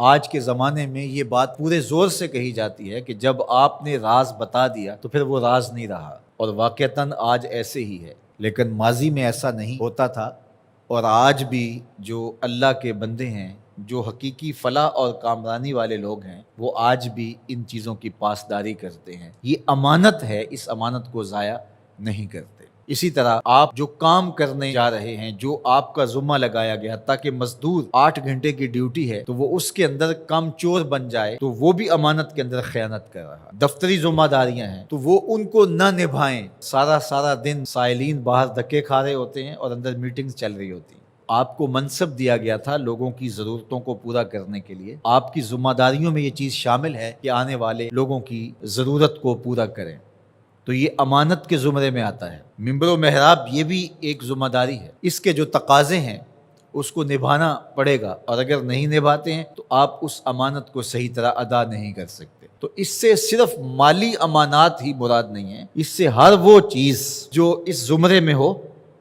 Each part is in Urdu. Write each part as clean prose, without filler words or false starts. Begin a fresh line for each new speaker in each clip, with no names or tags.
آج کے زمانے میں یہ بات پورے زور سے کہی جاتی ہے کہ جب آپ نے راز بتا دیا تو پھر وہ راز نہیں رہا، اور واقعتاً آج ایسے ہی ہے، لیکن ماضی میں ایسا نہیں ہوتا تھا، اور آج بھی جو اللہ کے بندے ہیں، جو حقیقی فلاح اور کامرانی والے لوگ ہیں، وہ آج بھی ان چیزوں کی پاسداری کرتے ہیں۔ یہ امانت ہے، اس امانت کو ضائع نہیں کرتے۔ اسی طرح آپ جو کام کرنے جا رہے ہیں، جو آپ کا ذمہ لگایا گیا، تاکہ مزدور 8 گھنٹے کی ڈیوٹی ہے تو وہ اس کے اندر کم چور بن جائے تو وہ بھی امانت کے اندر خیانت کر رہا۔ دفتری ذمہ داریاں ہیں تو وہ ان کو نہ نبھائیں، سارا دن سائلین باہر دھکے کھا رہے ہوتے ہیں اور اندر میٹنگز چل رہی ہوتی ہیں۔ آپ کو منصب دیا گیا تھا لوگوں کی ضرورتوں کو پورا کرنے کے لیے، آپ کی ذمہ داریوں میں یہ چیز شامل ہے کہ آنے والے لوگوں کی ضرورت کو پورا کریں، تو یہ امانت کے زمرے میں آتا ہے۔ ممبر و محراب یہ بھی ایک ذمہ داری ہے، اس کے جو تقاضے ہیں اس کو نبھانا پڑے گا، اور اگر نہیں نبھاتے ہیں تو آپ اس امانت کو صحیح طرح ادا نہیں کر سکتے۔ تو اس سے صرف مالی امانات ہی مراد نہیں ہے، اس سے ہر وہ چیز جو اس زمرے میں ہو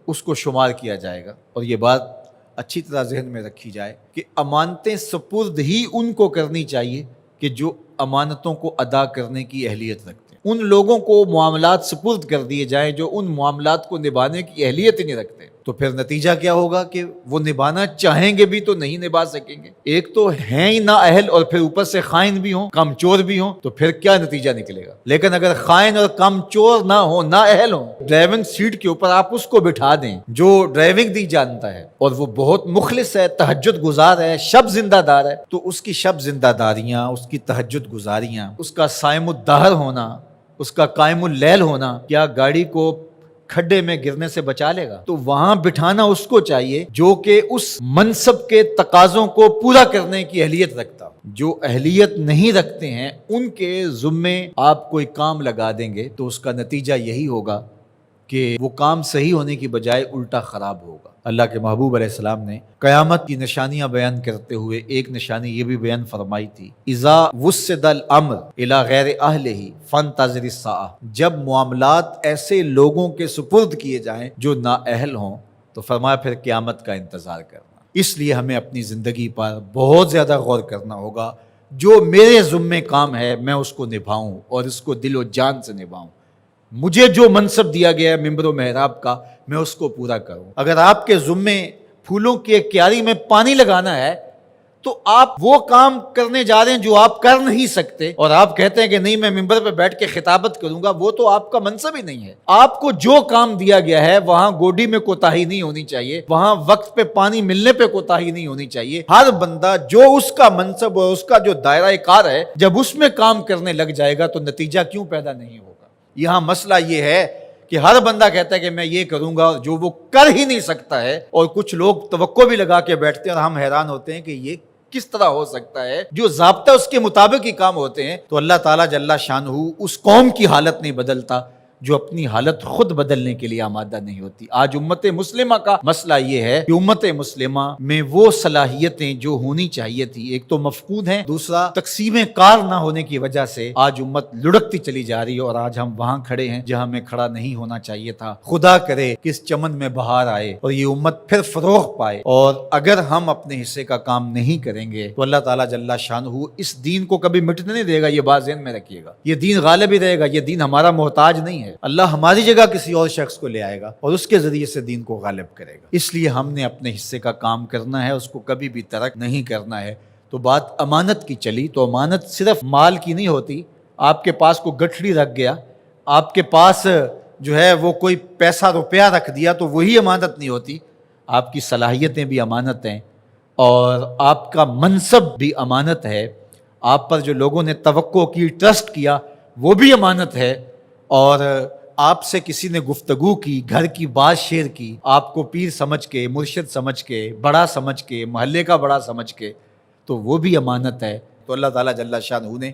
اس کو شمار کیا جائے گا۔ اور یہ بات اچھی طرح ذہن میں رکھی جائے کہ امانتیں سپرد ہی ان کو کرنی چاہیے کہ جو امانتوں کو ادا کرنے کی اہلیت رکھتے ہیں۔ ان لوگوں کو معاملات سپرد کر دیے جائیں جو ان معاملات کو نبھانے کی اہلیت ہی نہیں رکھتے، تو پھر نتیجہ کیا ہوگا کہ وہ نبھانا چاہیں گے بھی تو نہیں نبھا سکیں گے۔ ایک تو ہیں ہی نااہل اور پھر اوپر سے خائن بھی ہوں، کم چور بھی ہوں، تو پھر کیا نتیجہ نکلے گا؟ لیکن اگر خائن اور کم چور نہ ہو، نااہل ہوں، ڈرائیونگ سیٹ کے اوپر آپ اس کو بٹھا دیں جو ڈرائیونگ نہیں جانتا ہے اور وہ بہت مخلص ہے، تہجد گزار ہے، شب زندہ دار ہے، تو اس کی شب زندہ داریاں، اس کی تہجد گزاریاں، اس کا صائم الدہر ہونا، اس کا قائم اللیل ہونا، کیا گاڑی کو کھڈے میں گرنے سے بچا لے گا؟ تو وہاں بٹھانا اس کو چاہیے جو کہ اس منصب کے تقاضوں کو پورا کرنے کی اہلیت رکھتا۔ جو اہلیت نہیں رکھتے ہیں ان کے ذمے آپ کوئی کام لگا دیں گے تو اس کا نتیجہ یہی ہوگا کہ وہ کام صحیح ہونے کی بجائے الٹا خراب ہوگا۔ اللہ کے محبوب علیہ السلام نے قیامت کی نشانیاں بیان کرتے ہوئے ایک نشانی یہ بھی بیان فرمائی تھی، اذا وسد الامر الی غیر اہلہ فانتظر الساعہ، جب معاملات ایسے لوگوں کے سپرد کیے جائیں جو نااہل ہوں تو فرمایا پھر قیامت کا انتظار کرنا۔ اس لیے ہمیں اپنی زندگی پر بہت زیادہ غور کرنا ہوگا، جو میرے ذمے کام ہے میں اس کو نبھاؤں اور اس کو دل و جان سے نبھاؤں۔ مجھے جو منصب دیا گیا ہے ممبر و محراب کا، میں اس کو پورا کروں۔ اگر آپ کے ذمے پھولوں کی ایک کیاری میں پانی لگانا ہے تو آپ وہ کام کرنے جا رہے ہیں جو آپ کر نہیں سکتے، اور آپ کہتے ہیں کہ نہیں میں ممبر پہ بیٹھ کے خطابت کروں گا، وہ تو آپ کا منصب ہی نہیں ہے۔ آپ کو جو کام دیا گیا ہے وہاں گوڈی میں کوتاہی نہیں ہونی چاہیے، وہاں وقت پہ پانی ملنے پہ کوتاہی نہیں ہونی چاہیے۔ ہر بندہ جو اس کا منصب اور اس کا جو دائرہ کار ہے، جب اس میں کام کرنے لگ جائے گا تو نتیجہ کیوں پیدا نہیں ہوگا؟ یہاں مسئلہ یہ ہے کہ ہر بندہ کہتا ہے کہ میں یہ کروں گا جو وہ کر ہی نہیں سکتا ہے، اور کچھ لوگ توقع بھی لگا کے بیٹھتے ہیں اور ہم حیران ہوتے ہیں کہ یہ کس طرح ہو سکتا ہے، جو ضابطہ اس کے مطابق ہی کام ہوتے ہیں۔ تو اللہ تعالیٰ جل شانہ اس قوم کی حالت نہیں بدلتا جو اپنی حالت خود بدلنے کے لیے آمادہ نہیں ہوتی۔ آج امت مسلمہ کا مسئلہ یہ ہے کہ امت مسلمہ میں وہ صلاحیتیں جو ہونی چاہیے تھی ایک تو مفقود ہیں، دوسرا تقسیم کار نہ ہونے کی وجہ سے آج امت لڑکتی چلی جا رہی ہے، اور آج ہم وہاں کھڑے ہیں جہاں ہمیں کھڑا نہیں ہونا چاہیے تھا۔ خدا کرے کہ اس چمن میں بہار آئے اور یہ امت پھر فروغ پائے، اور اگر ہم اپنے حصے کا کام نہیں کریں گے تو اللہ تعالیٰ جل شانہ اس دین کو کبھی مٹنے نہیں دے گا۔ یہ بات ذہن میں رکھیے گا، یہ دین غالب ہی رہے گا، یہ دین ہمارا محتاج نہیں ہے۔ اللہ ہماری جگہ کسی اور شخص کو لے آئے گا اور اس کے ذریعے سے دین کو غالب کرے گا۔ اس لیے ہم نے اپنے حصے کا کام کرنا ہے، اس کو کبھی بھی ترک نہیں کرنا ہے۔ تو بات امانت کی چلی، تو امانت صرف مال کی نہیں ہوتی۔ آپ کے پاس کوئی گٹھڑی رکھ گیا، آپ کے پاس جو ہے وہ کوئی پیسہ روپیہ رکھ دیا تو وہی امانت نہیں ہوتی۔ آپ کی صلاحیتیں بھی امانت ہیں، اور آپ کا منصب بھی امانت ہے۔ آپ پر جو لوگوں نے توقع کی، ٹرسٹ کیا، وہ بھی امانت ہے۔ اور آپ سے کسی نے گفتگو کی، گھر کی بات شیئر کی، آپ کو پیر سمجھ کے، مرشد سمجھ کے، بڑا سمجھ کے، محلے کا بڑا سمجھ کے، تو وہ بھی امانت ہے۔ تو اللہ تعالیٰ جل شانہ نے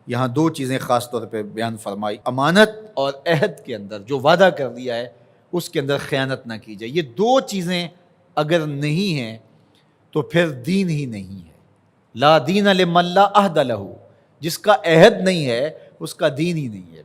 یہاں دو چیزیں خاص طور پہ بیان فرمائی، امانت اور عہد کے اندر جو وعدہ کر دیا ہے اس کے اندر خیانت نہ کی جائے۔ یہ دو چیزیں اگر نہیں ہیں تو پھر دین ہی نہیں ہے۔ لا دین لمن لا عہد لہ، جس کا عہد نہیں ہے اس کا دین ہی نہیں ہے۔